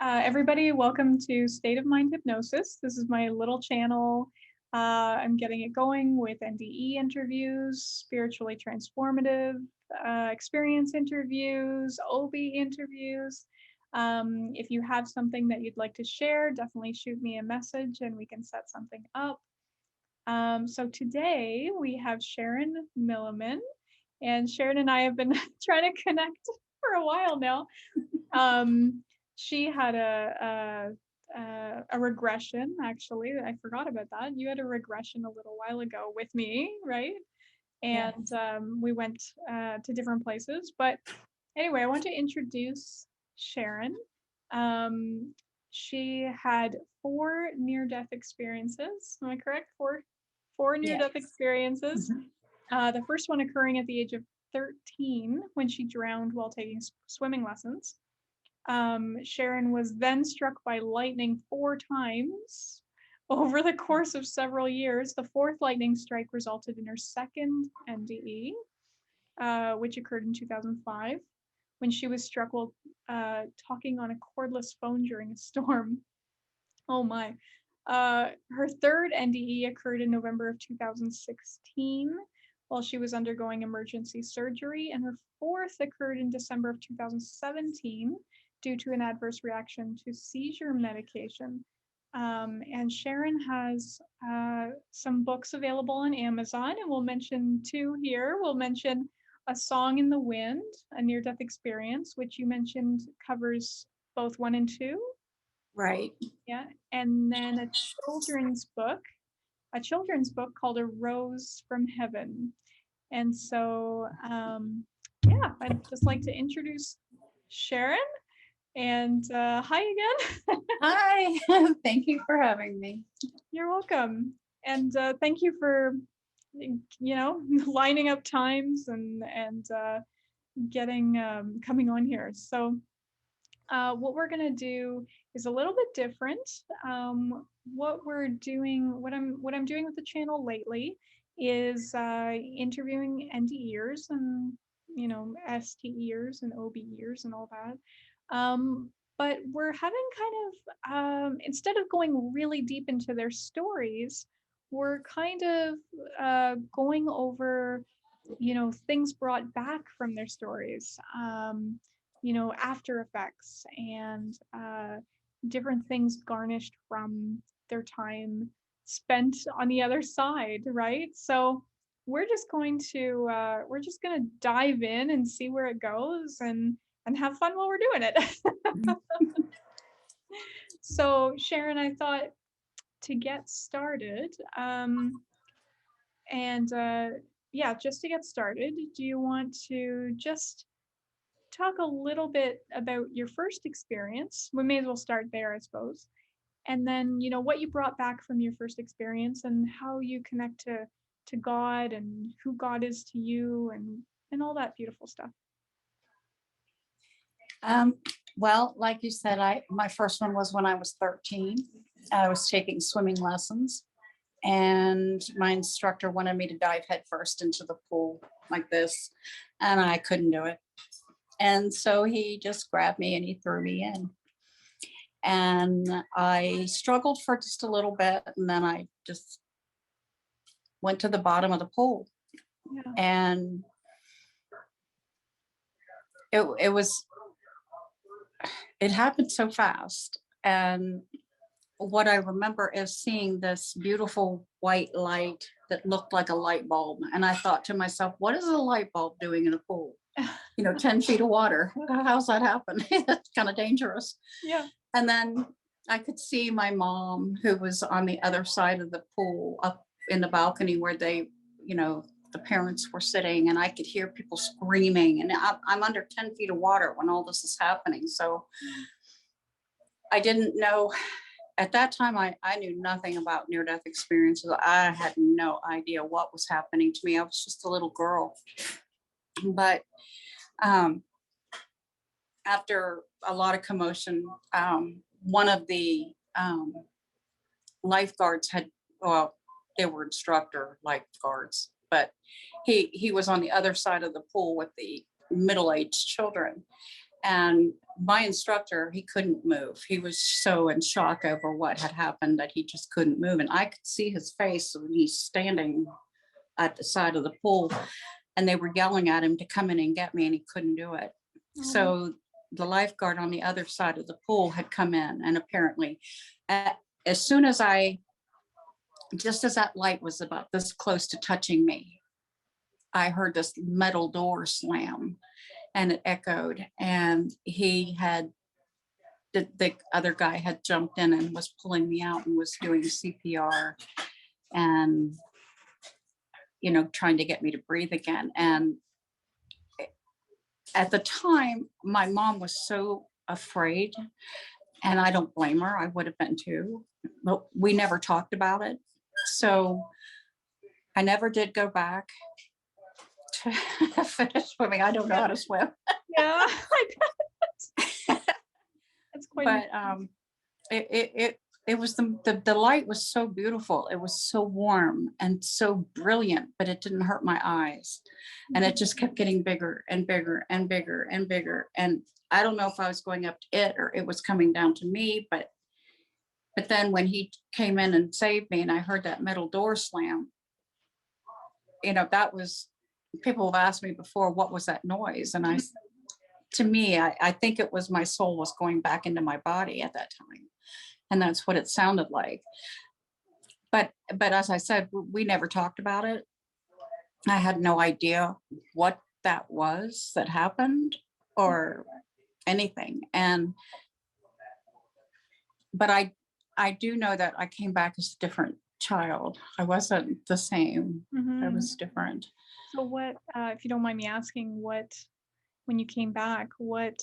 Everybody, welcome to State of Mind Hypnosis. This is my little channel. I'm getting it going with NDE interviews, spiritually transformative experience interviews, OB interviews. If you have something that you'd like to share, definitely shoot me a message and we can set something up. So today we have Sharon Milliman, and Sharon and I have been trying to connect for a while now. She had a regression, actually. I forgot about that. You had a regression a little while ago with me, right? And we went to different places. But anyway, I want to introduce Sharon. She had 4 near-death experiences. Am I correct? Four near-death experiences. The first one occurring at the age of 13 when she drowned while taking swimming lessons. Sharon was then struck by lightning 4 times over the course of several years. The 4th lightning strike resulted in her second NDE, which occurred in 2005 when she was struck while talking on a cordless phone during a storm. Oh my. Her 3rd NDE occurred in November of 2016 while she was undergoing emergency surgery, and her 4th occurred in December of 2017 due to an adverse reaction to seizure medication. And Sharon has some books available on Amazon, and we'll mention 2 here. We'll mention A Song in the Wind, a near-death experience, which you mentioned covers both 1 and 2. Right. Yeah, and then a children's book called A Rose from Heaven. And so, I'd just like to introduce Sharon. And hi again. Hi. Thank you for having me. You're welcome. And thank you for, lining up times and getting coming on here. So what we're gonna do is a little bit different. What I'm doing with the channel lately is interviewing NDEers and STEers and OBEers and all that. But we're having kind of, instead of going really deep into their stories, we're kind of going over, things brought back from their stories, after effects and different things garnished from their time spent on the other side, right? So we're just going to dive in and see where it goes and have fun while we're doing it. So Sharon, I thought to get started, just to get started, do you want to just talk a little bit about your first experience? We may as well start there, I suppose. And then, what you brought back from your first experience and how you connect to God and who God is to you and all that beautiful stuff. Well, like you said, my first one was when I was 13. I was taking swimming lessons, and my instructor wanted me to dive headfirst into the pool like this, and I couldn't do it. And so he just grabbed me and he threw me in. And I struggled for just a little bit, and then I just went to the bottom of the pool. Yeah. And it happened so fast. And what I remember is seeing this beautiful white light that looked like a light bulb. And I thought to myself, what is a light bulb doing in a pool? 10 feet of water. How's that happen? That's kind of dangerous. Yeah. And then I could see my mom, who was on the other side of the pool up in the balcony where they, the parents were sitting, and I could hear people screaming, and I'm under 10 feet of water when all this is happening. So I didn't know at that time, I knew nothing about near-death experiences. I had no idea what was happening to me. I was just a little girl. But after a lot of commotion, one of the lifeguards they were instructor lifeguards, but he was on the other side of the pool with the middle-aged children. And my instructor, he couldn't move. He was so in shock over what had happened that he just couldn't move. And I could see his face when he's standing at the side of the pool, and they were yelling at him to come in and get me, and he couldn't do it. So the lifeguard on the other side of the pool had come in, and apparently as soon as just as that light was about this close to touching me, I heard this metal door slam, and it echoed, and the other guy had jumped in and was pulling me out and was doing CPR and, trying to get me to breathe again. And at the time, my mom was so afraid, and I don't blame her. I would have been too, but we never talked about it. So I never did go back to finish swimming. I don't know how to swim. Yeah, I bet. That's quite. But it was the light was so beautiful. It was so warm and so brilliant, but it didn't hurt my eyes, and it just kept getting bigger and bigger and bigger and bigger. And I don't know if I was going up to it or it was coming down to me, but then when he came in and saved me, and I heard that metal door slam, that was, people have asked me before, what was that noise? And to me, I think it was my soul was going back into my body at that time. And that's what it sounded like. But as I said, we never talked about it. I had no idea what that was that happened or anything. But I do know that I came back as a different child. I wasn't the same. I was different. So what, if you don't mind me asking, when you came back, what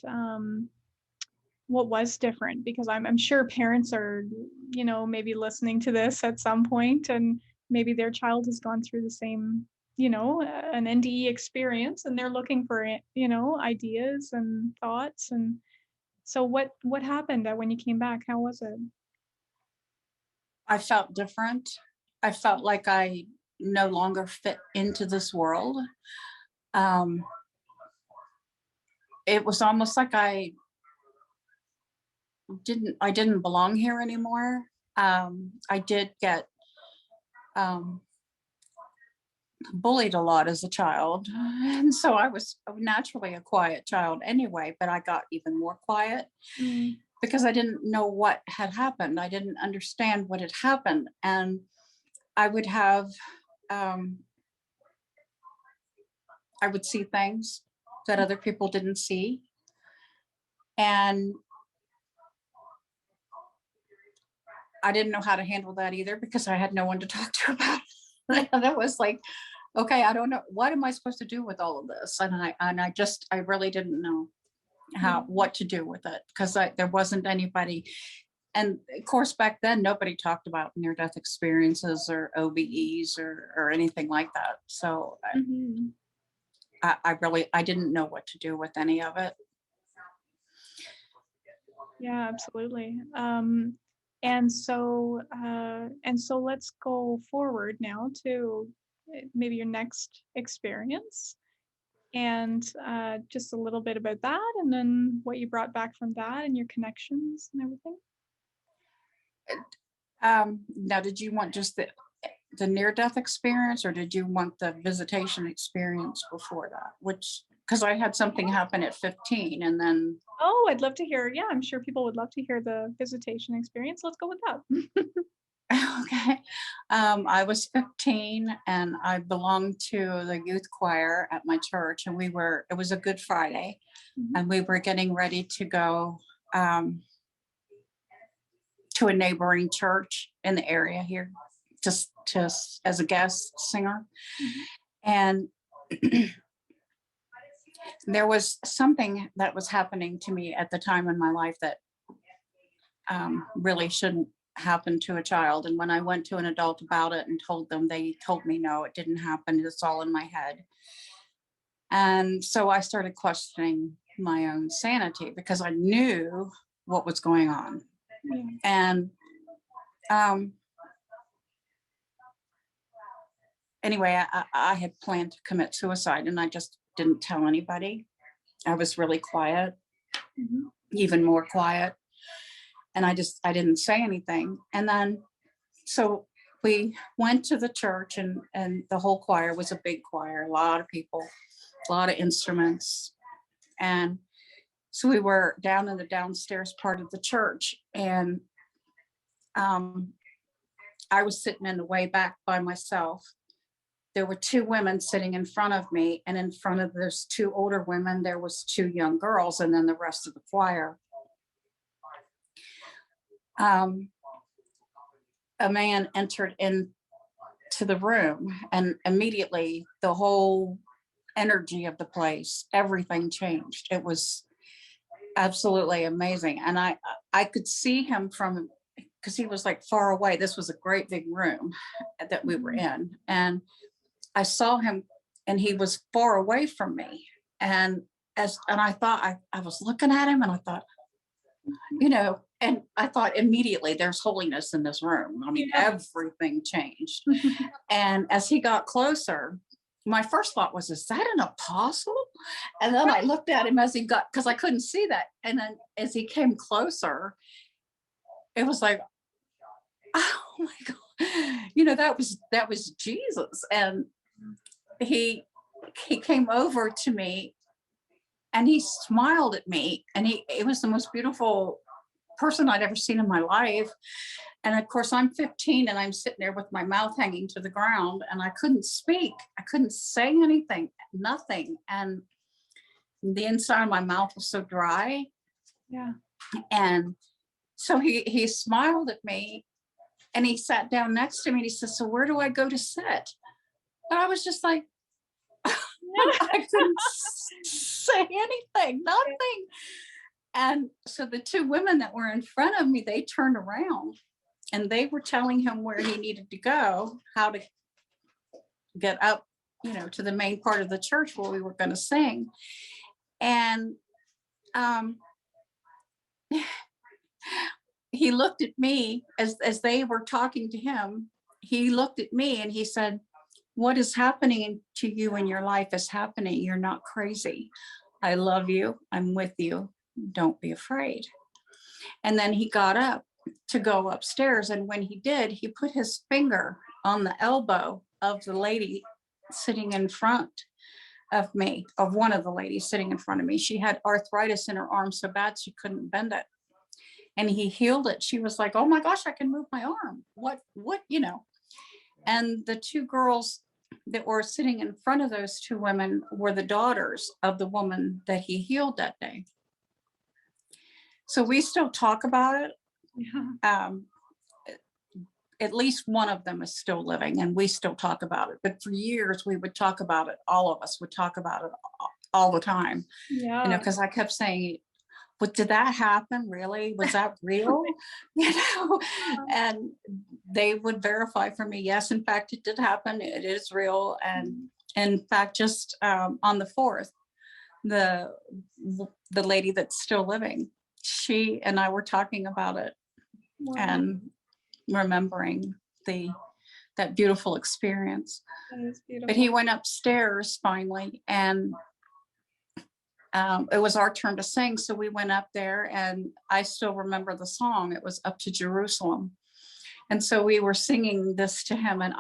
was different? Because I'm sure parents are, maybe listening to this at some point, and maybe their child has gone through the same, an NDE experience, and they're looking for, ideas and thoughts. And so what happened when you came back? How was it? I felt different. I felt like I no longer fit into this world. It was almost like I didn't belong here anymore. I did get bullied a lot as a child, and so I was naturally a quiet child anyway, but I got even more quiet because I didn't know what had happened. I didn't understand what had happened, and I would have I would see things that other people didn't see, and I didn't know how to handle that either because I had no one to talk to about it. And it was like, okay, I don't know, what am I supposed to do with all of this? And I really didn't know what to do with it, because there wasn't anybody. And of course, back then, nobody talked about near-death experiences or OBEs or anything like that. So I didn't know what to do with any of it. Yeah, absolutely. And so let's go forward now to maybe your next experience, and just a little bit about that, and then what you brought back from that and your connections and everything. Now, did you want just the near-death experience, or did you want the visitation experience before that? Because I had something happen at 15, and then. Oh, I'd love to hear. Yeah, I'm sure people would love to hear the visitation experience. Let's go with that. Okay. I was 15, and I belonged to the youth choir at my church, and it was a Good Friday, and we were getting ready to go to a neighboring church in the area here, just as a guest singer. And there was something that was happening to me at the time in my life that really shouldn't happen to a child. And when I went to an adult about it and told them, they told me, no, it didn't happen. It's all in my head. And so I started questioning my own sanity because I knew what was going on. And anyway, I had planned to commit suicide, and I just didn't tell anybody. I was really quiet. even more quiet. And I didn't say anything. And then, so we went to the church, and the whole choir was a big choir, a lot of people, a lot of instruments. And so we were down in the downstairs part of the church, and I was sitting in the way back by myself. There were two women sitting in front of me, and in front of those two older women, there was two young girls, and then the rest of the choir. A man entered into the room, and immediately the whole energy of the place, everything changed. It was absolutely amazing. And I could see him from, because he was like far away. This was a great big room that we were in. And I saw him, and he was far away from me. And I thought, I was looking at him, and I thought, and I thought immediately, there's holiness in this room. I mean, everything changed. And as he got closer, my first thought was, is that an apostle? And then I looked at him as he got, because I couldn't see that. And then as he came closer, it was like, oh my God, that was Jesus. And he came over to me, and he smiled at me, and it was the most beautiful person I'd ever seen in my life. And of course, I'm 15, and I'm sitting there with my mouth hanging to the ground, and I couldn't speak. I couldn't say anything, nothing. And the inside of my mouth was so dry. Yeah. And so he smiled at me, and he sat down next to me, and he said, so where do I go to sit? And I was just like, I couldn't say anything, nothing. And so the two women that were in front of me, they turned around, and they were telling him where he needed to go, how to get up, to the main part of the church where we were going to sing. And he looked at me as they were talking to him. He looked at me, and he said, what is happening to you in your life is happening. You're not crazy. I love you. I'm with you. Don't be afraid. And then he got up to go upstairs. And when he did, he put his finger on the elbow of the lady sitting in front of me, of one of the ladies sitting in front of me. She had arthritis in her arm so bad she couldn't bend it. And he healed it. She was like, oh my gosh, I can move my arm. What, And the two girls that were sitting in front of those two women were the daughters of the woman that he healed that day. So we still talk about it. Yeah. At least one of them is still living, and we still talk about it. But for years, we would talk about it. All of us would talk about it all the time. Yeah. Because I kept saying, but did that happen? Really? Was that real? And they would verify for me, yes, in fact, it did happen. It is real. And in fact, just on the 4th, the lady that's still living, she and I were talking about it. Wow. And remembering that beautiful experience. That is beautiful. But he went upstairs finally, and it was our turn to sing. So we went up there, and I still remember the song. It was Up to Jerusalem. And so we were singing this to him, and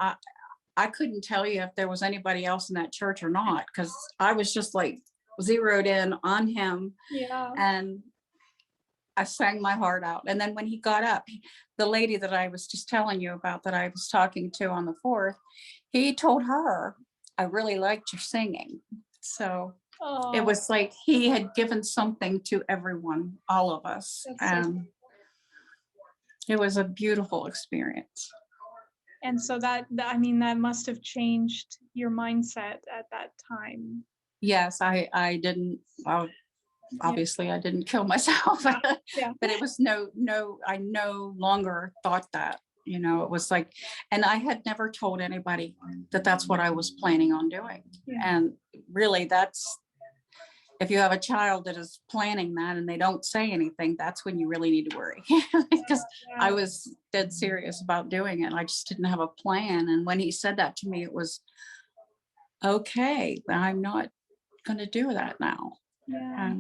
I couldn't tell you if there was anybody else in that church or not, because I was just like zeroed in on him. Yeah. And I sang my heart out. And then when he got up, the lady that I was just telling you about that I was talking to on the 4th, he told her, I really liked your singing. So it was like he had given something to everyone, all of us. And it was a beautiful experience. And so that must have changed your mindset at that time. Yes, I didn't, obviously I didn't kill myself. Yeah. But it was I no longer thought that, it was like, and I had never told anybody that that's what I was planning on doing. Yeah. And really, if you have a child that is planning that and they don't say anything, that's when you really need to worry. Because I was dead serious about doing it. I just didn't have a plan. And when he said that to me, it was okay, but I'm not going to do that now. Yeah.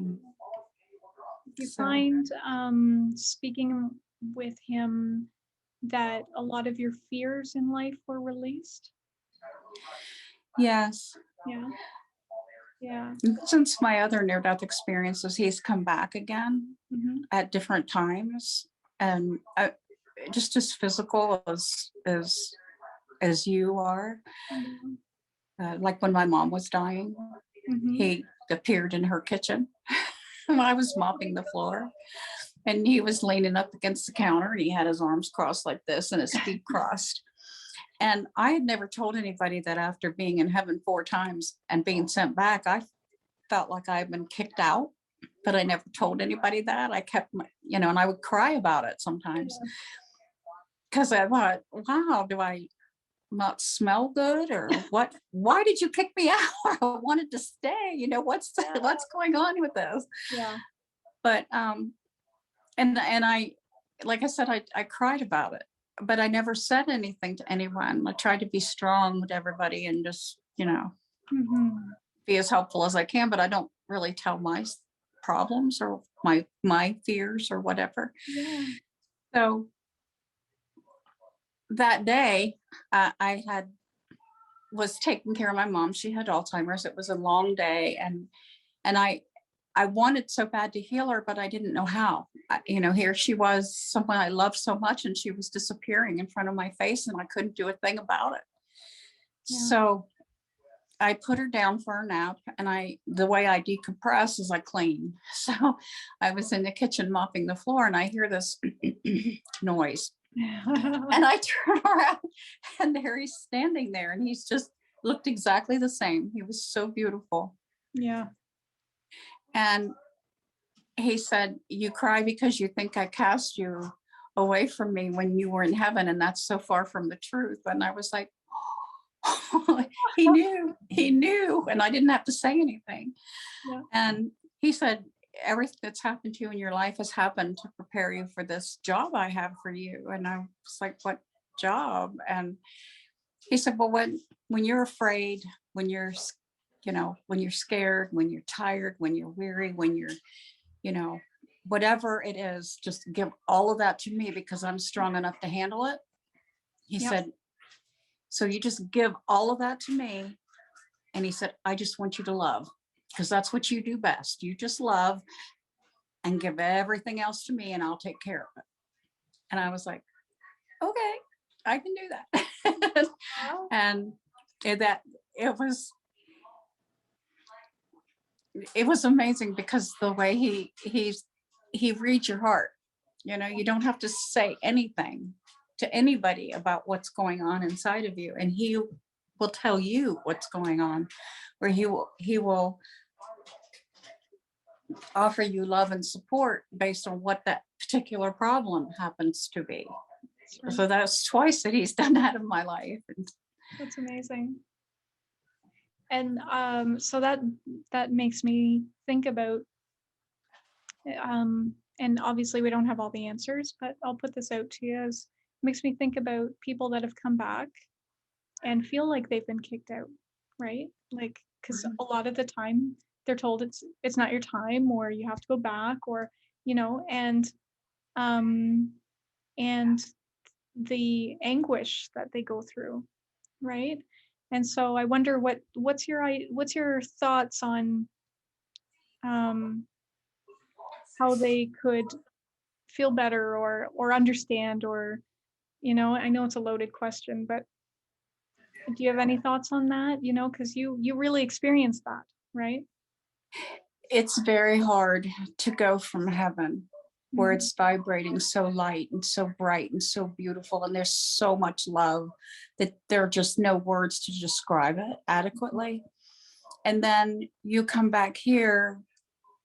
you So find speaking with him that a lot of your fears in life were released? yes, Yeah. Yeah. since my other near-death experiences, he's come back again Hmm. at different times, and just as physical as you are. Like when my mom was dying, Hmm. he appeared in her kitchen when I was mopping the floor, and he was leaning up against the counter, and he had his arms crossed like this and his feet crossed. And I had never told anybody that after being in heaven 4 times and being sent back, I felt like I had been kicked out, but I never told anybody that. I kept my, and I would cry about it sometimes Yeah. because I thought, wow, do I not smell good or what? Why did you kick me out? I wanted to stay. What's going on with this? Yeah. But and I, like I said, I cried about it, but I never said anything to anyone. I tried to be strong with everybody and just Hmm. be as helpful as I can, but I don't really tell my problems or my fears or whatever. Yeah. So that day, I had was taking care of my mom. She had Alzheimer's. It was a long day, and I wanted so bad to heal her, but I didn't know how. Here she was, someone I loved so much, and she was disappearing in front of my face, and I couldn't do a thing about it. Yeah. So I put her down for a nap, and the way I decompress is I clean. So I was in the kitchen mopping the floor, and I hear this noise, and I turn around, and there he's standing there, and he's just looked exactly the same. He was so beautiful. Yeah. And he said, "You cry because you think I cast you away from me when you were in heaven, and that's so far from the truth." And I was like, he knew, and I didn't have to say anything. Yeah. And he said, "Everything that's happened to you in your life has happened to prepare you for this job I have for you." And I was like, "What job?" And he said, "Well, when you're afraid, when you're when you're scared, when you're tired, when you're weary, when you're you know whatever it is, just give all of that to me because I'm strong enough to handle it." He Yep. said, "So you just give all of that to me." And he said, "I just want you to love, because that's what you do best. You just love and give everything else to me, and I'll take care of it." And I was like, "Okay, I can do that." Wow. And that it was amazing because the way he reads your heart. You don't have to say anything to anybody about what's going on inside of you, and he will tell you what's going on, where he will offer you love and support based on what that particular problem happens to be. That's right. So that's twice that he's done that in my life. And That's amazing. And so that makes me think about and obviously we don't have all the answers, but I'll put this out to you as makes me think about people that have come back and feel like they've been kicked out, right? Like because a lot of the time they're told it's not your time or you have to go back or um and the anguish that they go through, right? And so I wonder what's your thoughts on um how they could feel better or understand or I know it's a loaded question, but do you have any thoughts on that? Because you really experienced that, right? it's very hard to go from heaven where Mhm. it's vibrating so light and so bright and so beautiful, and there's so much love that there are just no words to describe it adequately. And then you come back here,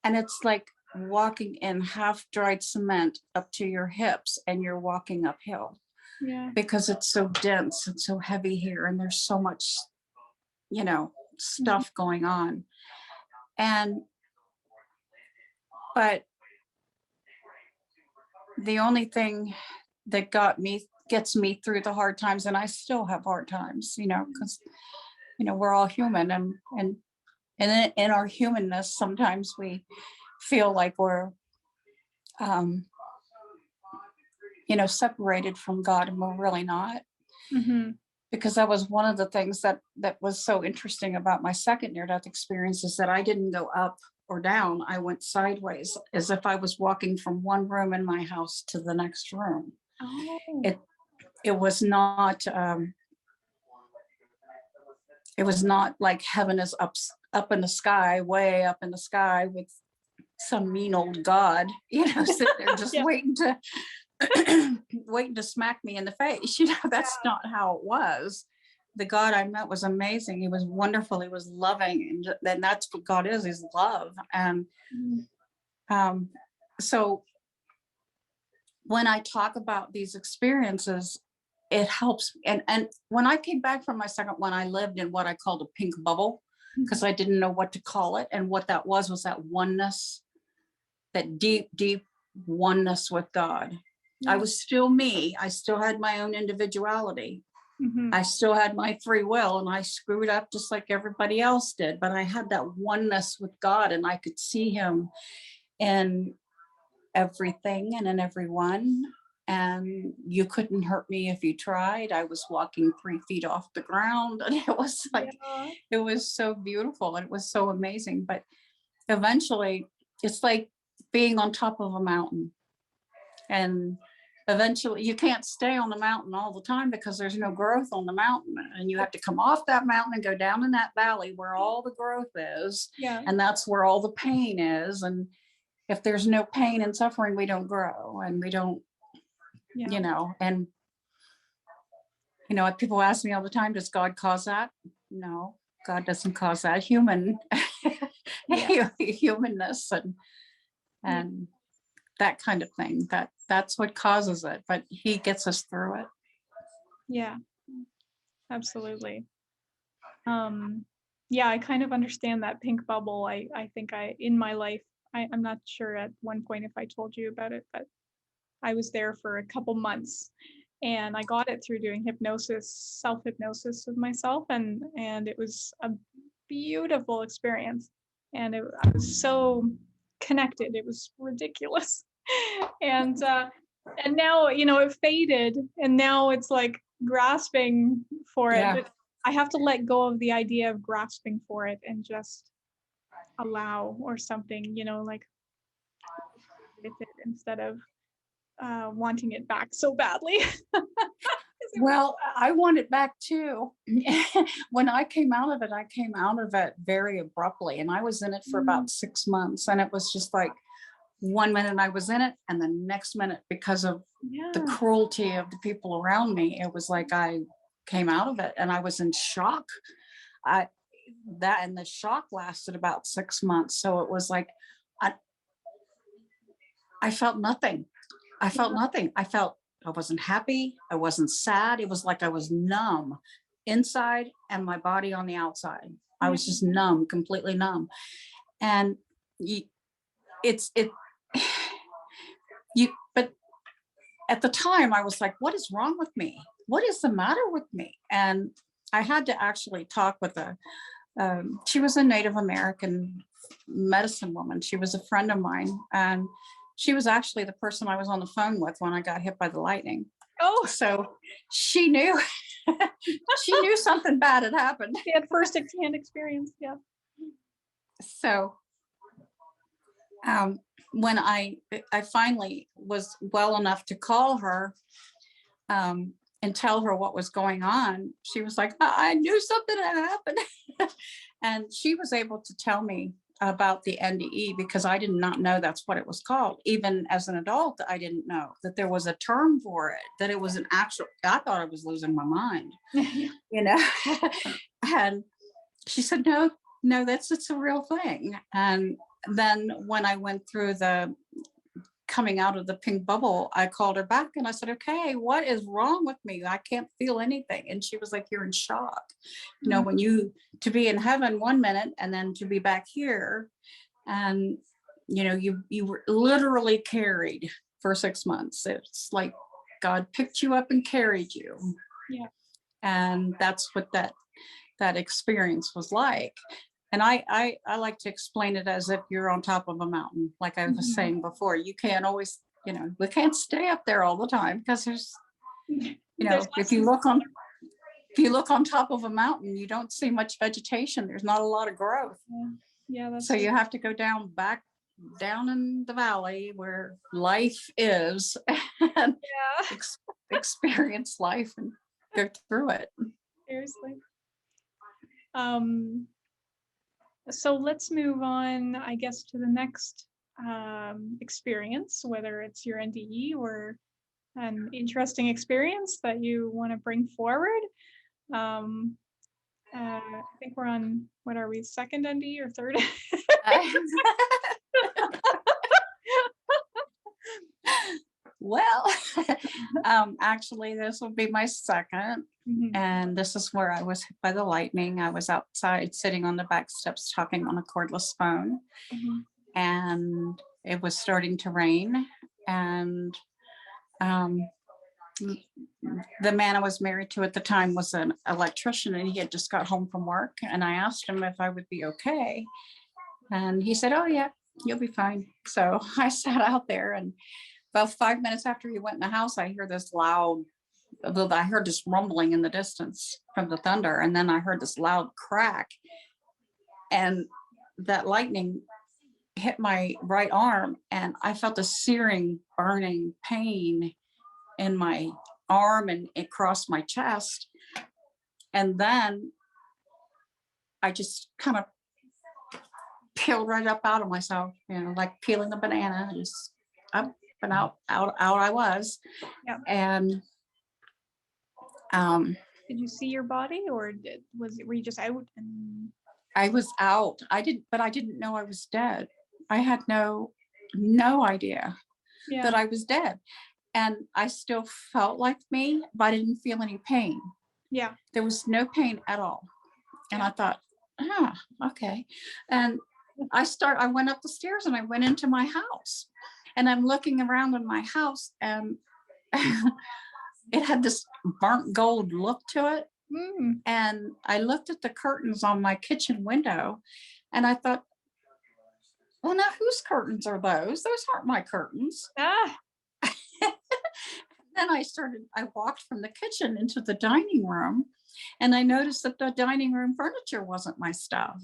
and it's like walking in half dried cement up to your hips, and you're walking uphill Yeah. because it's so dense and so heavy here, and there's so much Mhm. stuff going on. And but the only thing that gets me through the hard times, and I still have hard times, because we're all human, and in our humanness sometimes we feel like we're um, separated from God, and we're really not. Mm-hmm. Because that was one of the things that was so interesting about my second near-death experience, is that I didn't go up or down. I went sideways, as if I was walking from one room in my house to the next room. Oh. It was not like heaven is up in the sky, way up in the sky, with some mean old God, sitting there just waiting to smack me in the face. That's not how it was. The God I met was amazing. He was wonderful. He was loving. And that's what God is. He's love. And so when I talk about these experiences, it helps. And when I came back from my second one, I lived in what I called a pink bubble, because I didn't know what to call it. And what that was that oneness, that deep, deep oneness with God. I was still me. I still had my own individuality. I still had my free will, and I screwed up just like everybody else did. But I had that oneness with God, and I could see him in everything and in everyone. And you couldn't hurt me if you tried. I was walking 3 feet off the ground, and it was like, it was so beautiful, and it was so amazing. But eventually, it's like being on top of a mountain. And eventually you can't stay on the mountain all the time, because there's no growth on the mountain, and you have to come off that mountain and go down in that valley where all the growth is. And that's where all the pain is. And if there's no pain and suffering, we don't grow, and we don't, and people ask me all the time, does God cause that? No, God doesn't cause that. Humanness and that kind of thing, that's what causes it, but he gets us through it. Yeah, absolutely. I kind of understand that pink bubble. I think in my life, I'm not sure at one point if I told you about it, but I was there for a couple months, and I got it through doing self-hypnosis of myself, and it was a beautiful experience, and I was so connected. It was ridiculous. And now, it faded, and now it's like grasping for it. But I have to let go of the idea of grasping for it and just allow, or something, like with it, instead of wanting it back so badly. Well, I want it back too. When I came out of it very abruptly, and I was in it for about 6 months, and it was just like, one minute I was in it, and the next minute, because of the cruelty of the people around me, it was like I came out of it, and I was in shock. And the shock lasted about 6 months. So it was like, I felt nothing. I wasn't happy. I wasn't sad. It was like I was numb inside, and my body on the outside. I was just numb, completely numb. And but at the time I was like, what is wrong with me? What is the matter with me? And I had to actually talk with she was a Native American medicine woman. She was a friend of mine, and she was actually the person I was on the phone with when I got hit by the lightning. Oh, so she knew, she knew something bad had happened. She had first-hand experience. Yeah. So when I finally was well enough to call her and tell her what was going on, she was like, I knew something had happened. And she was able to tell me about the NDE, because I did not know that's what it was called. Even as an adult, I didn't know that there was a term for it, that it was an actual, I thought I was losing my mind, And she said, no, it's a real thing. And then when I went through the coming out of the pink bubble, I called her back and I said, okay, what is wrong with me? I can't feel anything. And she was like, you're in shock. When to be in heaven 1 minute, and then to be back here, and you were literally carried for 6 months. It's like God picked you up and carried you. Yeah. And that's what that experience was like. And I like to explain it as if you're on top of a mountain, like I was saying before. You can't always, we can't stay up there all the time, because there's, if you look on top of a mountain, you don't see much vegetation. There's not a lot of growth. Yeah, that's so you have to go back down in the valley where life is, and experience life and go through it. Seriously. So let's move on, I guess, to the next experience, whether it's your NDE or an interesting experience that you want to bring forward. I think we're on, what are we, second NDE or third? Well, actually, this will be my second. And this is where I was hit by the lightning. I was outside sitting on the back steps talking on a cordless phone. And it was starting to rain. And the man I was married to at the time was an electrician, and he had just got home from work. And I asked him if I would be okay. And he said, "Oh, yeah, you'll be fine." So I sat out there, and about 5 minutes after he went in the house, I heard this rumbling in the distance from the thunder. And then I heard this loud crack, and that lightning hit my right arm, and I felt a searing, burning pain in my arm and across my chest. And then I just kind of peeled right up out of myself, like peeling a banana. Just up and out I was. Yeah. And did you see your body, or were you just out? I was out. I didn't know I was dead. I had no idea that I was dead. And I still felt like me, but I didn't feel any pain. Yeah. There was no pain at all. And I thought, okay. And I went up the stairs and I went into my house, and I'm looking around in my house, and it had this burnt gold look to it. And I looked at the curtains on my kitchen window, and I thought, well, now whose curtains are those? Those aren't my curtains. Then I walked from the kitchen into the dining room, and I noticed that the dining room furniture wasn't my stuff.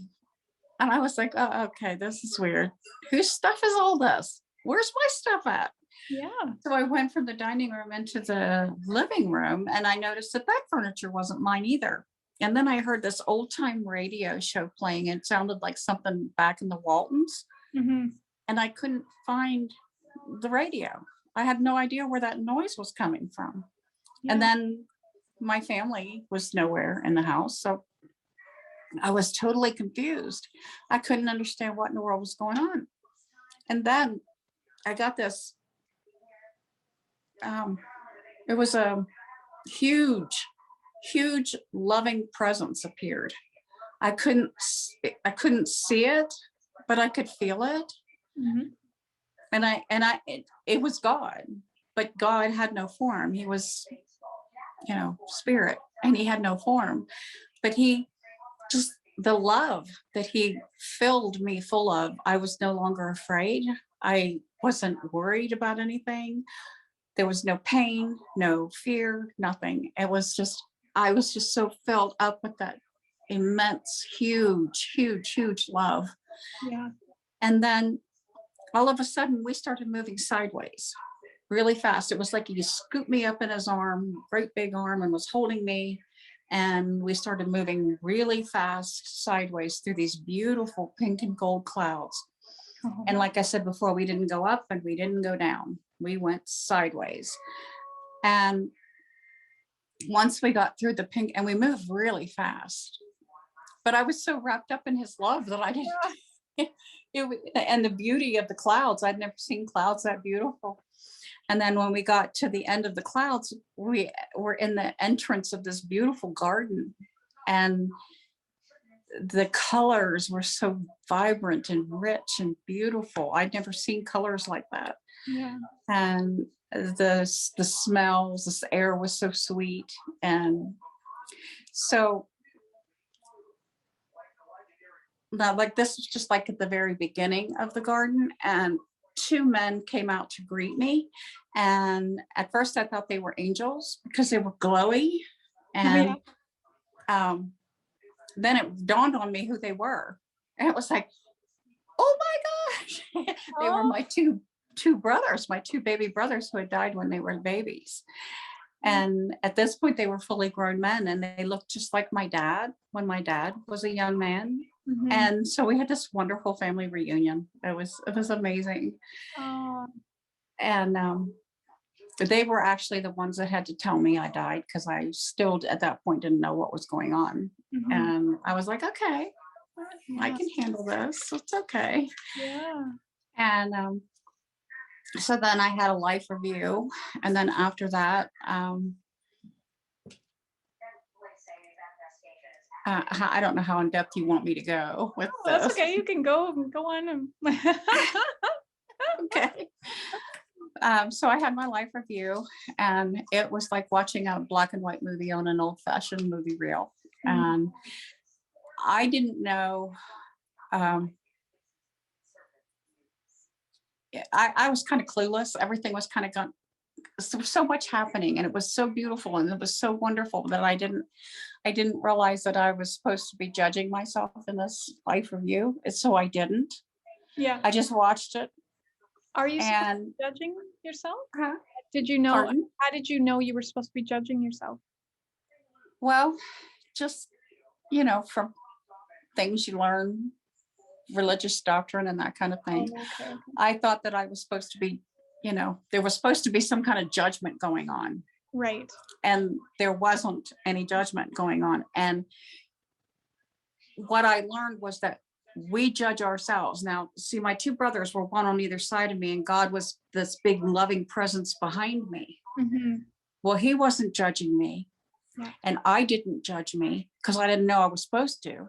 And I was like, oh, okay, this is weird. Whose stuff is all this? Where's my stuff at? Yeah. So I went from the dining room into the living room, and I noticed that furniture wasn't mine either. And then I heard this old time radio show playing. It sounded like something back in the Waltons. And I couldn't find the radio. I had no idea where that noise was coming from. And then my family was nowhere in the house. So I was totally confused. I couldn't understand what in the world was going on. And then I got this, it was a huge loving presence appeared. I couldn't see it, but I could feel it. And it was God, but God had no form. He was, spirit, and he had no form, but the love that he filled me full of, I was no longer afraid. I wasn't worried about anything. There was no pain, no fear, nothing. I was just so filled up with that immense, huge love. Yeah. And then all of a sudden we started moving sideways really fast. It was like he scooped me up in his arm, great big arm, and was holding me. And we started moving really fast sideways through these beautiful pink and gold clouds. And like I said before, we didn't go up and we didn't go down. We went sideways. And once we got through the pink, and we moved really fast, but I was so wrapped up in his love that I didn't, and the beauty of the clouds, I'd never seen clouds that beautiful. And then when we got to the end of the clouds, we were in the entrance of this beautiful garden, and the colors were so vibrant and rich and beautiful. I'd never seen colors like that. Yeah. And the smells, this air was so sweet. And so now, like this was just like at the very beginning of the garden, and two men came out to greet me. And at first I thought they were angels because they were glowy. Oh, yeah. And then it dawned on me who they were. And it was like, oh my gosh. They were Oh, my two brothers, my two baby brothers who had died when they were babies. And at this point, they were fully grown men, and they looked just like my dad when my dad was a young man. mhm. And so we had this wonderful family reunion. It was amazing. Oh, And they were actually the ones that had to tell me I died, because I still at that point didn't know what was going on. mhm. And I was like, okay, I Yeah. can handle this. It's okay. Yeah. And so then I had a life review. And then after that, I don't know how in depth you want me to go with Oh, that's this. okay. You can go on. Okay. So I had my life review, and it was like watching a black and white movie on an old fashioned movie reel. Mhm. And I didn't know, I was kind of clueless. Everything was kind of gone. So much happening, and it was so beautiful, and it was so wonderful that I didn't realize that I was supposed to be judging myself in this life review. And so I didn't. Yeah. I just watched it. Are you supposed to And be judging yourself? uh, Did you know? pardon? How did you know you were supposed to be judging yourself? Well, just from things you learn, religious doctrine and that kind of Oh, thing. okay. I thought that I was supposed to be, there was supposed to be some kind of judgment going on, Right. and there wasn't any judgment going on. And what I learned was that we judge ourselves. Now, see, my two brothers were one on either side of me, and God was this big loving presence behind me. Hmm. Well, he wasn't judging me, Yeah. and I didn't judge me because I didn't know I was supposed to.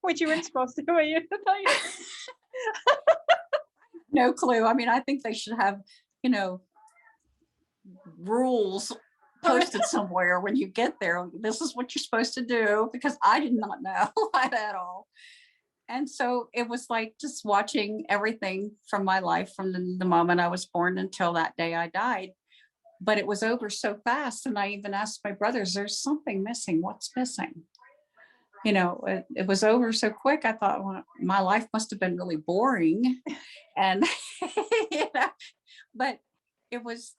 Which you weren't supposed to. But you thought you. No clue. I mean, I think they should have, rules posted somewhere when you get there. This is what you're supposed to do, because I did not know that at all. And so it was like just watching everything from my life from the moment I was born until that day I died. But it was over so fast. And I even asked my brothers, there's something missing. What's missing? It was over so quick. I thought, well, my life must have been really boring. And, but it was,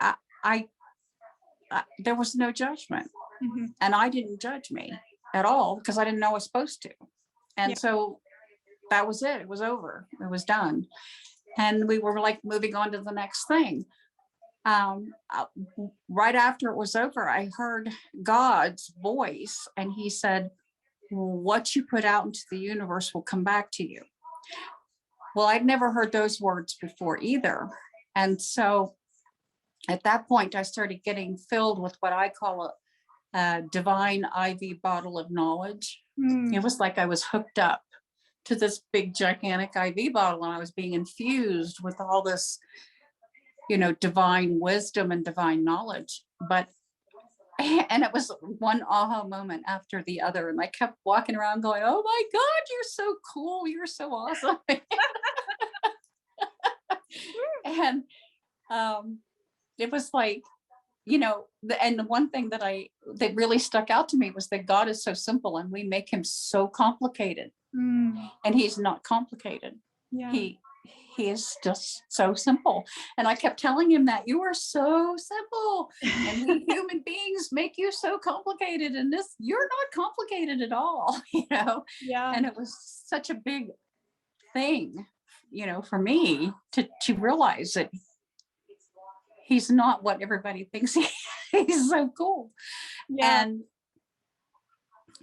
I there was no judgment. Mhm. And I didn't judge me at all because I didn't know I was supposed to. And Yeah. so that was it. It was over. It was done. And we were like moving on to the next thing. Right after it was over, I heard God's voice, and he said, what you put out into the universe will come back to you. Well, I'd never heard those words before either. And so at that point, I started getting filled with what I call a divine IV bottle of knowledge. Mm. It was like I was hooked up to this big gigantic IV bottle, and I was being infused with all this, divine wisdom and divine knowledge. And it was one aha moment after the other. And I kept walking around going, oh my God, you're so cool. You're so awesome. And it was like, and the one thing that really stuck out to me was that God is so simple, and we make him so complicated. Mm. And he's not complicated. Yeah. He is just so simple. And I kept telling him that you are so simple, and we human beings make you so complicated, and you're not complicated at all. Yeah. And it was such a big thing, for me to realize that he's not what everybody thinks he's so cool. Yeah. And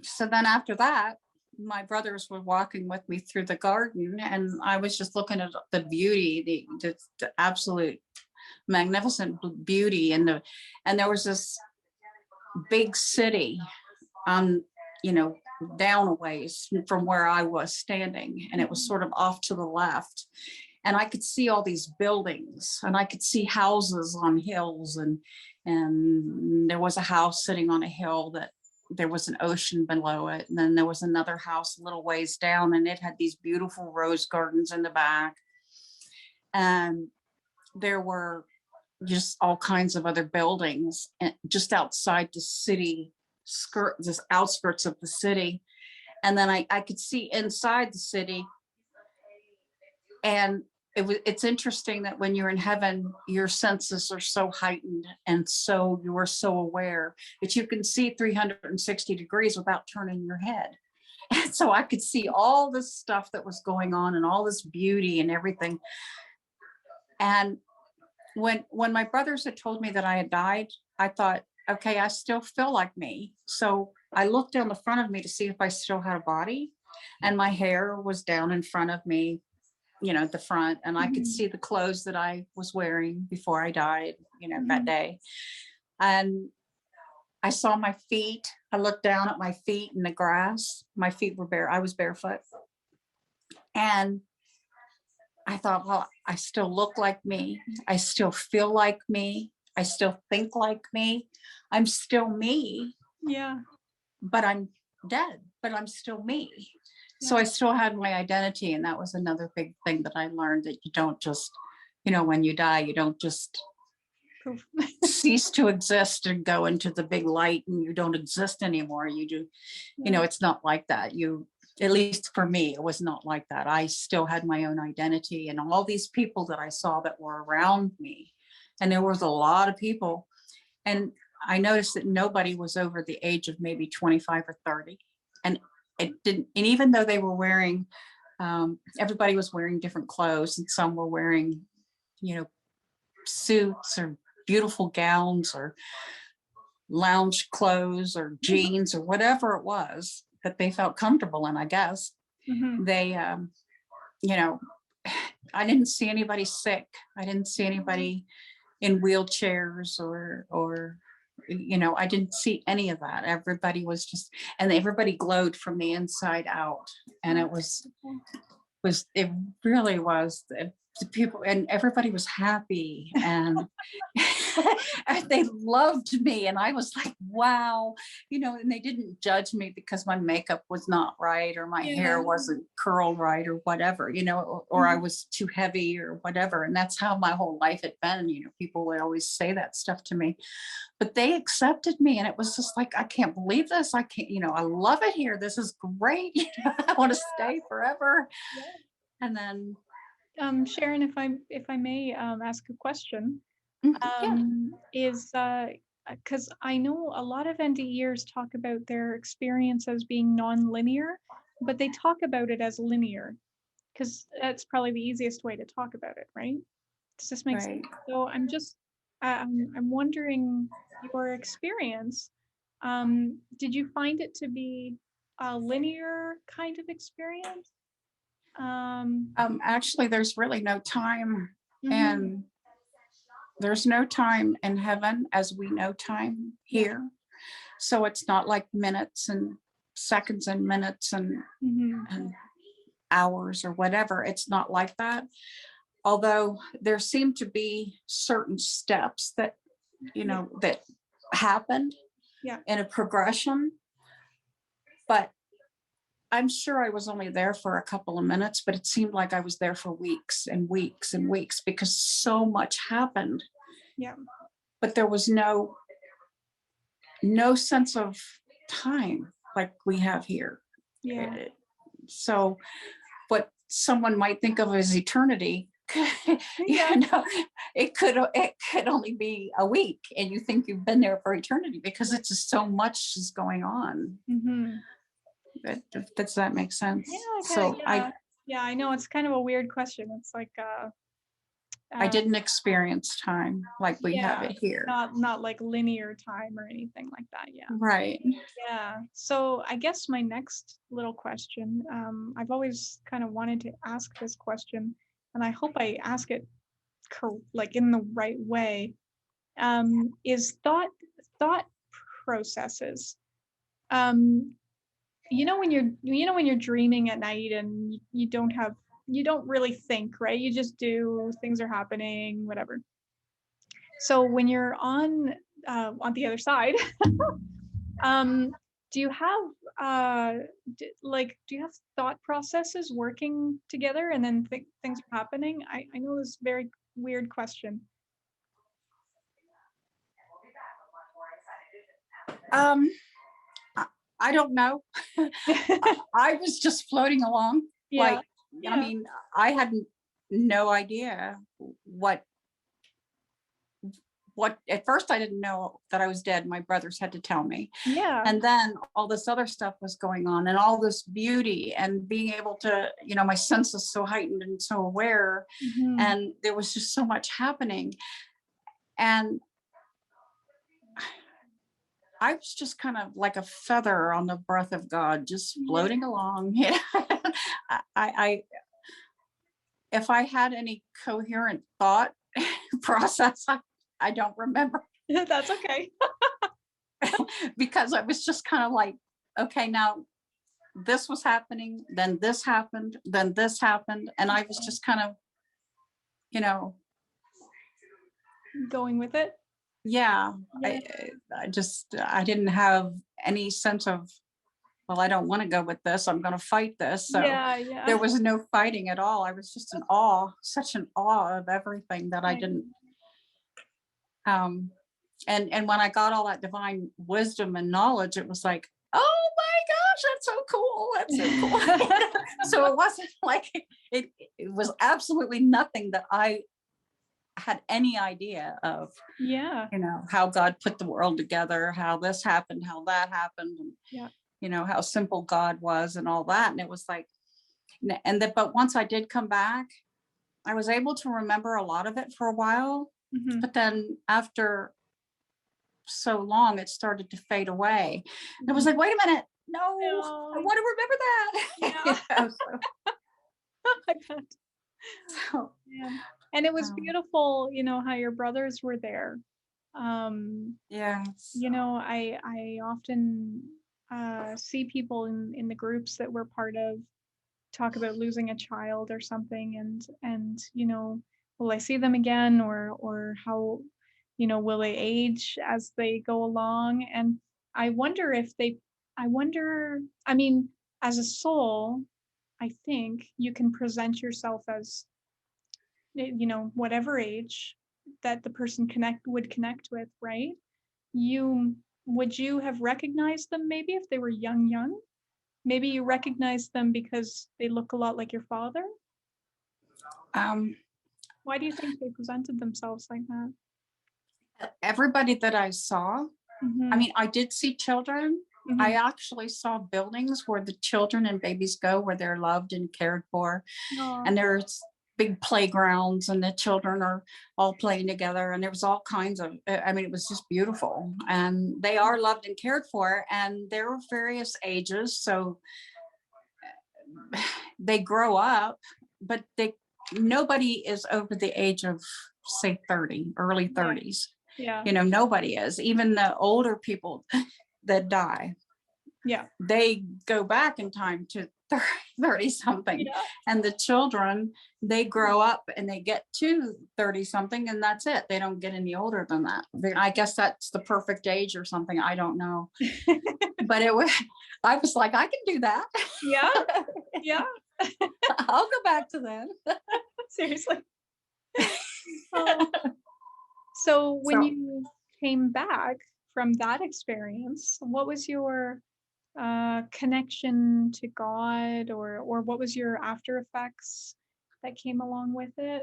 so then after that, my brothers were walking with me through the garden, and I was just looking at the beauty, the absolute magnificent beauty. And there was this big city down a ways from where I was standing, and it was sort of off to the left. And I could see all these buildings, and I could see houses on hills, and there was a house sitting on a hill that there was an ocean below it. And then there was another house a little ways down, and it had these beautiful rose gardens in the back. And there were just all kinds of other buildings just outside the city this outskirts of the city. And then I could see inside the city. And it's interesting that when you're in heaven, your senses are so heightened, and so you are so aware that you can see 360 degrees without turning your head. And so I could see all this stuff that was going on and all this beauty and everything. And when my brothers had told me that I had died, I thought, okay, I still feel like me. So I looked down the front of me to see if I still had a body, and my hair was down in front of me, the front, and I could see the clothes that I was wearing before I died, that day. And I saw my feet. I looked down at my feet in the grass. My feet were bare. I was barefoot. And I thought, well, I still look like me. I still feel like me. I still think like me. I'm still me. Yeah. But I'm dead, but I'm still me. So I still had my identity. And that was another big thing that I learned, that you don't just, when you die, you don't just cease to exist and go into the big light and you don't exist anymore. You do, it's not like that. At least for me, it was not like that. I still had my own identity, and all these people that I saw that were around me. And there was a lot of people. And I noticed that nobody was over the age of maybe 25 or 30. And it didn't, and even though they were wearing, everybody was wearing different clothes, and some were wearing, suits or beautiful gowns or lounge clothes or jeans or whatever it was that they felt comfortable in, I guess. They, I didn't see anybody sick. I didn't see anybody in wheelchairs or I didn't see any of that. Everybody was just, and everybody glowed from the inside out. And it really was the people, and everybody was happy, and they loved me. And I was like, wow, and they didn't judge me because my makeup was not right, or my hair wasn't curled right, or whatever, or I was too heavy or whatever. And that's how my whole life had been. People would always say that stuff to me, but they accepted me. And it was just like, I can't believe this. I can't, I love it here. This is great. I want to stay forever. And then Sharon, if I may ask a question, is because I know a lot of NDEers talk about their experience as being non-linear, but they talk about it as linear, because that's probably the easiest way to talk about it, right? Does this make sense? So I'm just I'm wondering your experience. Did you find it to be a linear kind of experience? Actually, there's really no time, and there's no time in heaven as we know time here. So it's not like minutes and seconds and minutes and hours or whatever. It's not like that. Although there seem to be certain steps that, that happened in a progression. But I'm sure I was only there for a couple of minutes, but it seemed like I was there for weeks and weeks and weeks, because so much happened. Yeah. But there was no sense of time like we have here. Yeah. So what someone might think of as eternity, it could only be a week, and you think you've been there for eternity, because it's just so much is going on. Does that make sense? I know it's kind of a weird question. It's like I didn't experience time like we have it here. Not like linear time or anything like that. Yeah. Right. Yeah. So I guess my next little question, I've always kind of wanted to ask this question, and I hope I ask it like in the right way. Is thought processes. When you're dreaming at night and you don't really think, right? You just do, things are happening, whatever. So when you're on the other side, do you have do you have thought processes working together and then things are happening? I know this is a very weird question. Um, I don't know. I was just floating along. Yeah. Like, I Yeah. mean, I had no idea what at first I didn't know that I was dead. My brothers had to tell me. Yeah. And then all this other stuff was going on and all this beauty and being able to, my senses so heightened and so aware. Mhm. And there was just so much happening. And I was just kind of like a feather on the breath of God, just Yeah. floating along. I if I had any coherent thought process, I don't remember. That's okay. Because I was just kind of like, okay, now this was happening, then this happened, then this happened. And I was just kind of, you know, Going with it. yeah, Yeah. I didn't have any sense of, well, I don't want to go with this. I'm going to fight this. So Yeah. Yeah. there was no fighting at all. I was just in awe, such an awe of everything that I didn't, and when I got all that divine wisdom and knowledge, it was like, oh my gosh, that's so cool. That's so cool. So it wasn't like it was absolutely nothing that I had any idea of, Yeah. how God put the world together, how this happened, how that happened, and Yeah. how simple God was and all that. And it was like, but once I did come back, I was able to remember a lot of it for a while. Mhm. But then after so long, it started to fade away. And I was like, wait a minute, no, I No. want to remember that. Yeah. I bet. So, Yeah. And it was um, beautiful, how your brothers were there. yeah. I often see people in the groups that we're part of talk about losing a child or something, and will I see them again, or how will they age as they go along? And I wonder if they I wonder I mean, as a soul, I think you can present yourself as whatever age that the person would connect with, right? You Would you have recognized them maybe if they were young? Maybe you recognized them because they look a lot like your father? Um, Why do you think they presented themselves like that? Everybody that I saw, I Mhm. mean, I did see children. I Mhm. actually saw buildings where the children and babies go, where they're loved and cared for. Aw. And there's big playgrounds and the children are all playing together. And there was all kinds of, I mean, it was just beautiful. And they are loved and cared for. And there are various ages. So they grow up, but nobody is over the age of, say, 30, early Yeah. 30s. Yeah. Nobody is. Even the older people that die, Yeah. they go back in time to 30 something. Yeah. And the children, they grow up and they get to 30 something, and that's it. They don't get any older than that. I guess that's the perfect age or something. I don't know. But I was like, I can do that. Yeah. Yeah. I'll go back to them. Seriously. Oh. So when So, you came back from that experience, what was your connection to God, or what was your after effects that came along with it?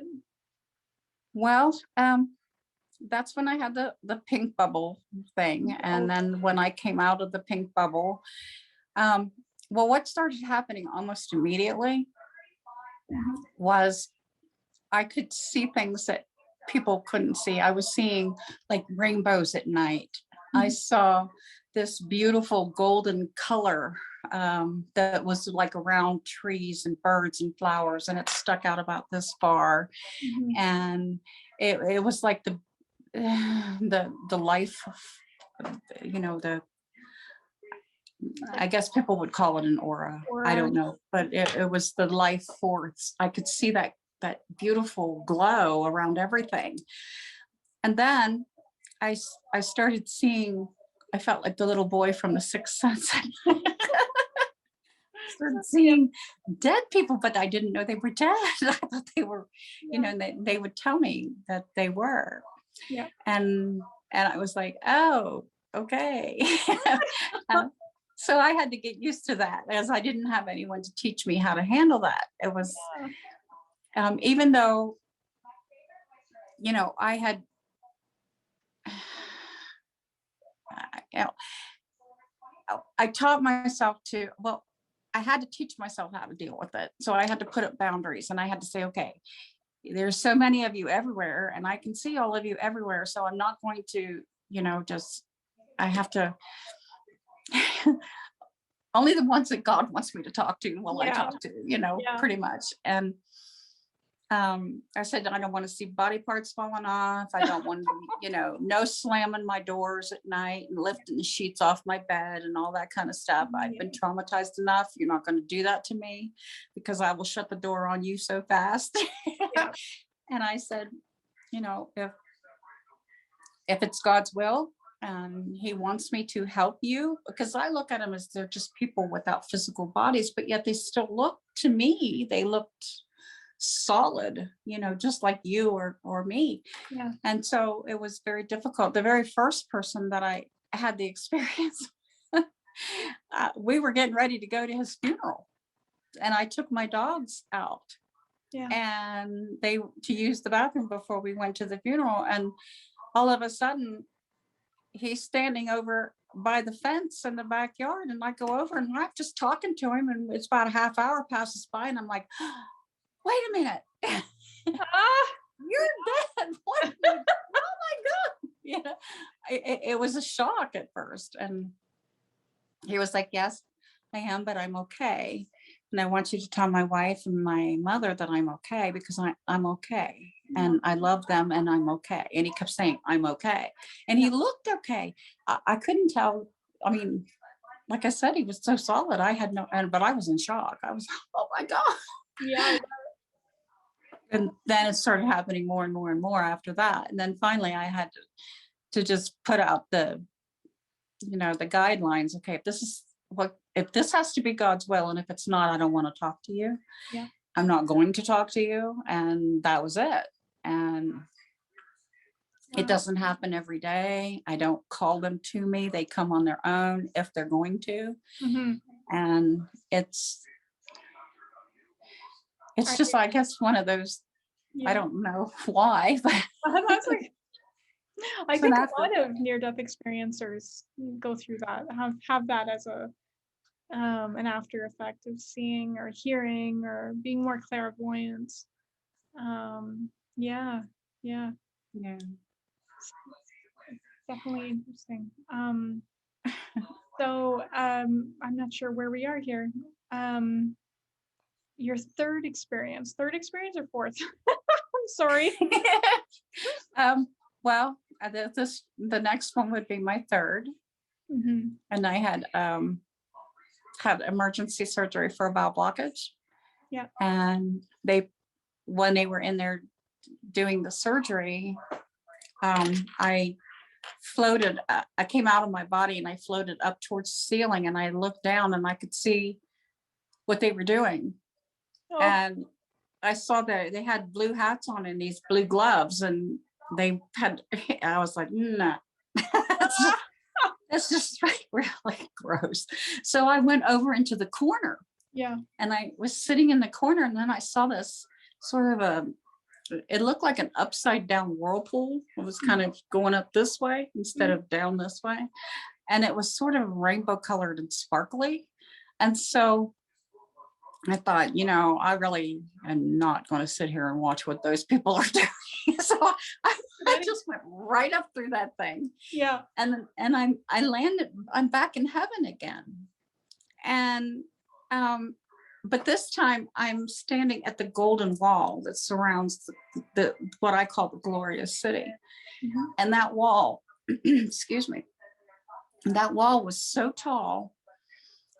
well, that's when I had the pink bubble thing. And Oh. then when I came out of the pink bubble, um, well, what started happening almost immediately Mhm. was I could see things that people couldn't see. I was seeing like rainbows at night. I Mhm. saw this beautiful golden color that was like around trees and birds and flowers, and it stuck out about this far. Mhm. And it was like the life, the I guess people would call it an aura. I Or don't know, but it was the life force. I could see that beautiful glow around everything. And then I started seeing I felt like the little boy from The Sixth Sense. Started seeing dead people, but I didn't know they were dead. I thought they were, you know, and they would tell me that they were. Yeah. And I was like, oh, okay. So I had to get used to that, as I didn't have anyone to teach me how to handle that. It was, even though, you know, you know, I taught myself to, well, I had to teach myself how to deal with it. So I had to put up boundaries, and I had to say, okay, there's so many of you everywhere, and I can see all of you everywhere. So I'm not going to, you know, I have to, only the ones that God wants me to talk to will I talk to, you know, pretty much. And I said, I don't want to see body parts falling off. I don't want to, you know, no slamming my doors at night and lifting the sheets off my bed and all that kind of stuff. I've been traumatized enough. You're not going to do that to me, because I will shut the door on you so fast. And I said, you know, if it's God's will and he wants me to help you, because I look at them as they're just people without physical bodies, but yet they still look, to me, they looked solid, you know, just like you or me. And so it was very difficult. The very first person that I had the experience, we were getting ready to go to his funeral, and I took my dogs out and to use the bathroom before we went to the funeral. And all of a sudden he's standing over by the fence in the backyard, and I go over and I'm just talking to him, and it's about a half hour passes by, and I'm like, wait a minute. You're dead. What? Oh my God. You know, it was a shock at first. And he was like, yes, I am, but I'm okay. And I want you to tell my wife and my mother that I'm okay, because I'm okay. And I love them, and I'm okay. And he kept saying, I'm okay. And he looked okay. I couldn't tell. I mean, like I said, he was so solid. I had but I was in shock. I was, oh my God. Yeah. And then it started happening more and more and more after that. And then finally I had to just put out the, you know, the guidelines. Okay, if this has to be God's will, and if it's not, I don't want to talk to you. I'm not going to talk to you. And that was it. And it doesn't happen every day. I don't call them to me. They come on their own if they're going to. And it's just, I guess, one of those, I don't know why, but that's like, I think a lot of near-death experiencers go through that, have that as an after effect of seeing or hearing or being more clairvoyant. Definitely interesting. So I'm not sure where we are here. Your third experience or fourth? I'm sorry. Well, the next one would be my third. And I had emergency surgery for a bowel blockage. And when they were in there doing the surgery, I floated, I came out of my body and I floated up towards the ceiling, and I looked down and I could see what they were doing. And I saw that they had blue hats on and these blue gloves, and I was like, no, that's just really gross. So I went over into the corner. And I was sitting in the corner, and then I saw this sort of it looked like an upside down whirlpool. It was kind of going up this way instead of down this way. And it was sort of rainbow colored and sparkly. And so I thought, you know, I really am not going to sit here and watch what those people are doing. So I just went right up through that thing. And I landed, I'm back in heaven again. And but this time I'm standing at the golden wall that surrounds the what I call the glorious city. And that wall, excuse me, that wall was so tall,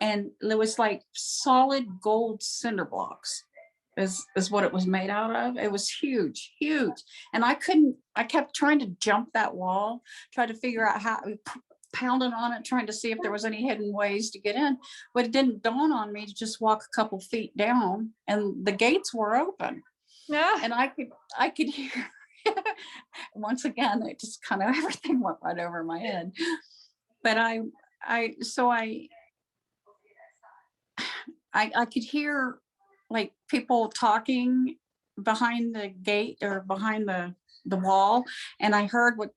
and it was like solid gold cinder blocks is what it was made out of. It was huge, huge. And I kept trying to jump that wall, try to figure out how, pounding on it, trying to see if there was any hidden ways to get in. But it didn't dawn on me to just walk a couple feet down, and the gates were open, Yeah. and I could hear. Once again, it just kind of everything went right over my head. But I could hear like people talking behind the gate or behind the wall, and I heard what,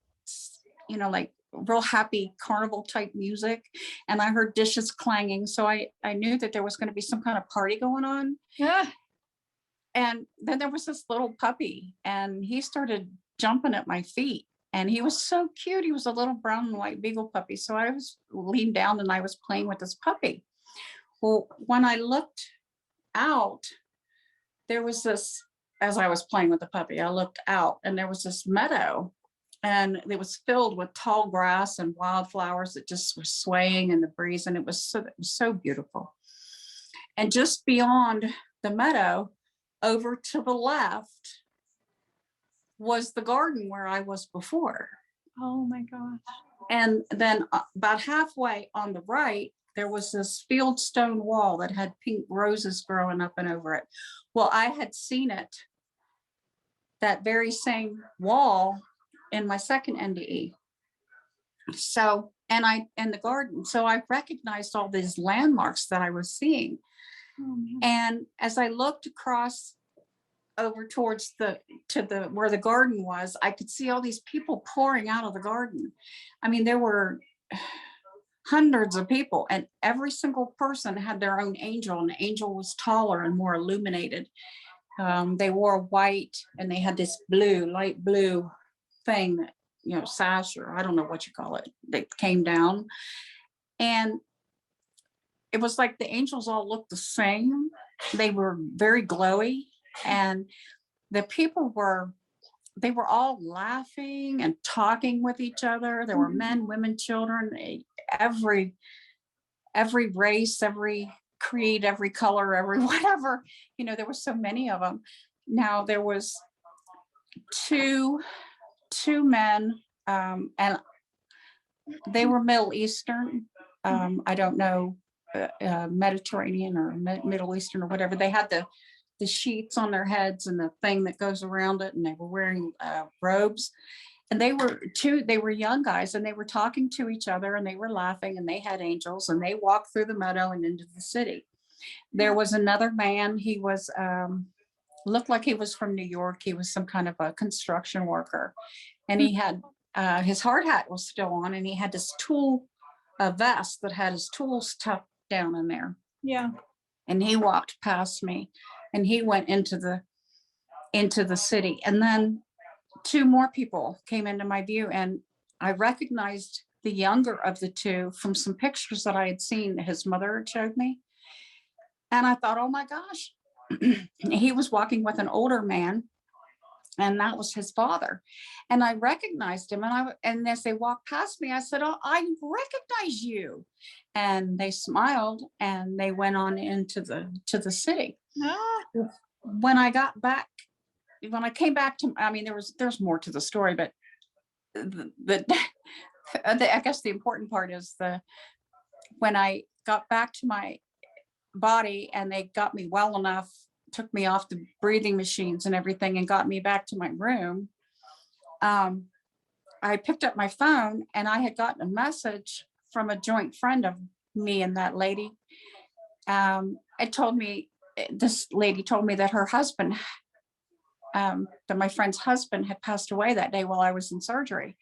like real happy carnival type music, and I heard dishes clanging, so I knew that there was going to be some kind of party going on. Yeah. And then there was this little puppy, and he started jumping at my feet, and he was so cute. He was a little brown and white beagle puppy, so I was leaned down and I was playing with this puppy. Well, when I looked out, there was this, as I was playing with the puppy, I looked out and there was this meadow, and it was filled with tall grass and wildflowers that just were swaying in the breeze. And it was so beautiful. And just beyond the meadow, over to the left, was the garden where I was before. Oh my gosh. And then about halfway on the right, there was this field stone wall that had pink roses growing up and over it. Well, I had seen it, that very same wall, in my second NDE. So, and the garden. So I recognized all these landmarks that I was seeing. Oh, man. And as I looked across over towards where the garden was, I could see all these people pouring out of the garden. I mean, there were hundreds of people, and every single person had their own angel, and the angel was taller and more illuminated. They wore white, and they had this light blue thing that, sash, or I don't know what you call it, that came down. And it was like the angels all looked the same. They were very glowy, and the people they were all laughing and talking with each other. There were men, women, children, every race, every creed, every color, every whatever, there were so many of them. Now there was two men, and they were Middle Eastern. I don't know, Mediterranean or Middle Eastern or whatever. They had the sheets on their heads and the thing that goes around it, and they were wearing robes. And they were young guys, and they were talking to each other, and they were laughing, and they had angels, and they walked through the meadow and into the city. There was another man. He was looked like he was from New York. He was some kind of a construction worker, and he had his hard hat was still on, and he had this tool vest that had his tools tucked down in there. Yeah. And he walked past me, and he went into the city. And then two more people came into my view, and I recognized the younger of the two from some pictures that I had seen that his mother had showed me. And I thought, oh my gosh, he was walking with an older man, and that was his father. And I recognized him, and as they walked past me, I said, oh, I recognize you. And they smiled, and they went on into the city. Ah. When I came back to, I mean, there's more to the story, but I guess the important part is when I got back to my body, and they got me well enough, took me off the breathing machines and everything, and got me back to my room. I picked up my phone, and I had gotten a message from a joint friend of me and that lady. This lady told me that her husband, that my friend's husband, had passed away that day while I was in surgery.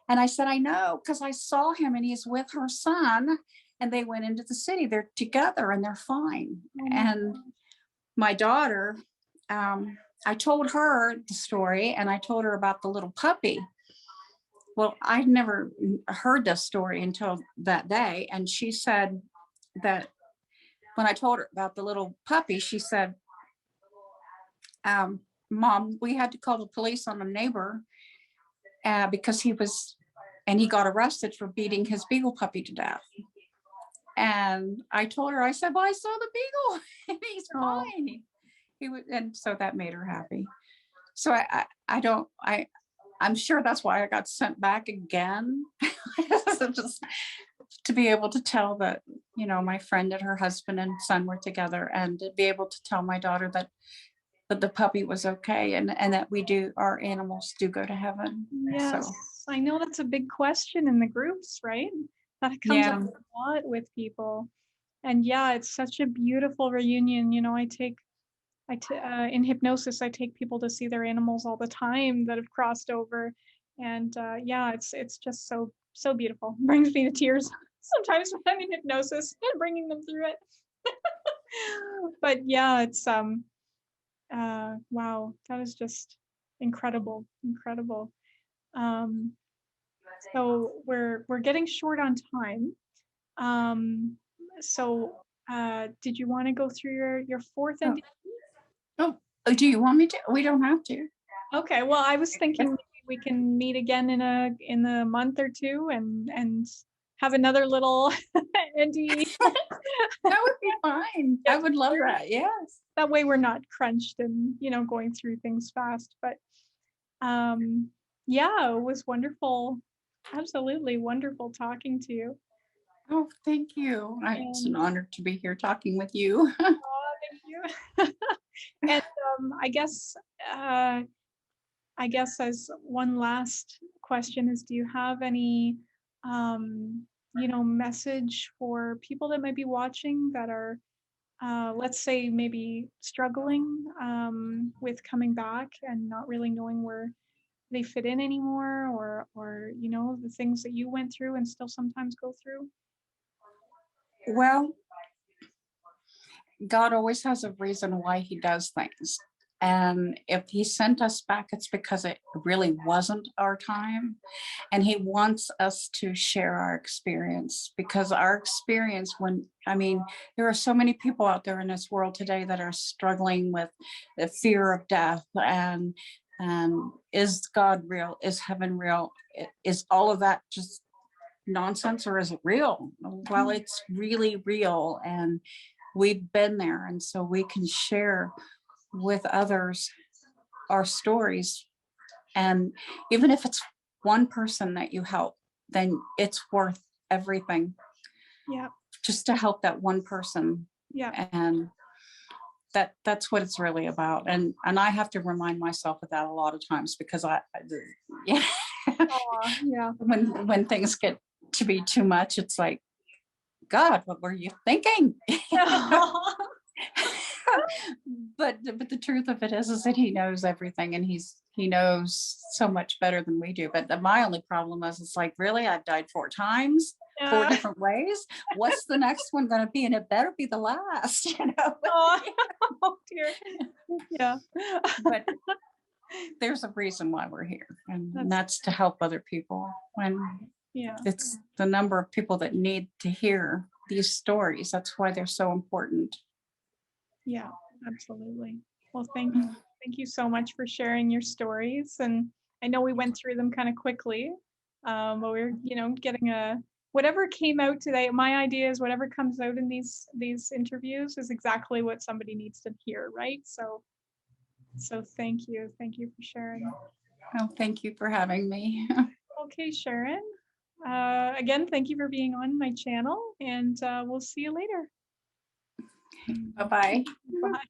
And I said, I know, because I saw him, and he's with her son, and they went into the city. They're together, and they're fine. And my daughter, I told her the story, and I told her about the little puppy. Well, I'd never heard this story until that day. And she said that when I told her about the little puppy, she said, Mom, we had to call the police on a neighbor because he got arrested for beating his beagle puppy to death. And I told her, I said, well, I saw the beagle, and he's fine. And so that made her happy. So I'm sure that's why I got sent back again. Just to be able to tell that, my friend and her husband and son were together, and to be able to tell my daughter that the puppy was okay, and that our animals do go to heaven. Yes, So I know that's a big question in the groups, right? That comes up yeah. a lot with people. And yeah, it's such a beautiful reunion. In hypnosis, I take people to see their animals all the time that have crossed over. And yeah, it's just so beautiful. Brings me to tears sometimes when I'm in hypnosis and bringing them through it. But yeah, it's wow, that is just incredible, incredible. Um, so we're getting short on time. Um, so did you want to go through your fourth Oh, NDE? do you want me to? We don't have to. Okay, well, I was thinking maybe we can meet again in a month or two and have another little NDE. That would be fine. I would love that. Yes. That way we're not crunched and going through things fast. But yeah, it was wonderful. Absolutely wonderful talking to you. Oh, thank you. It's an And honor to be here talking with you. thank you. And uh, I guess as one last question is, do you have any, message for people that might be watching that are, let's say, maybe struggling with coming back and not really knowing where they fit in anymore, or the things that you went through and still sometimes go through? Well, God always has a reason why he does things. And if he sent us back, it's because it really wasn't our time. And he wants us to share our experience, because our experience there are so many people out there in this world today that are struggling with the fear of death, and is God real? Is heaven real? Is all of that just nonsense, or is it real? Well, it's really real, and we've been there, and so we can share with others our stories. And even if it's one person that you help, then it's worth everything. Yeah. Just to help that one person. Yeah. And that's what it's really about. And I have to remind myself of that a lot of times, because yeah. Yeah. When things get to be too much, it's like, God, what were you thinking? But the truth of it is that he knows everything, and he knows so much better than we do. But my only problem is, it's like, really, I've died 4 times, 4 different ways. What's the next one going to be? And it better be the last, Oh dear. Yeah. But there's a reason why we're here, and that's to help other people. When it's the number of people that need to hear these stories, that's why they're so important. Yeah, absolutely. Well, thank you so much for sharing your stories. And I know we went through them kind of quickly, but we're getting whatever came out today. My idea is whatever comes out in these interviews is exactly what somebody needs to hear, right? So thank you for sharing. Oh, thank you for having me. Okay, Sharon. Again, thank you for being on my channel, and we'll see you later. Bye-bye. Bye.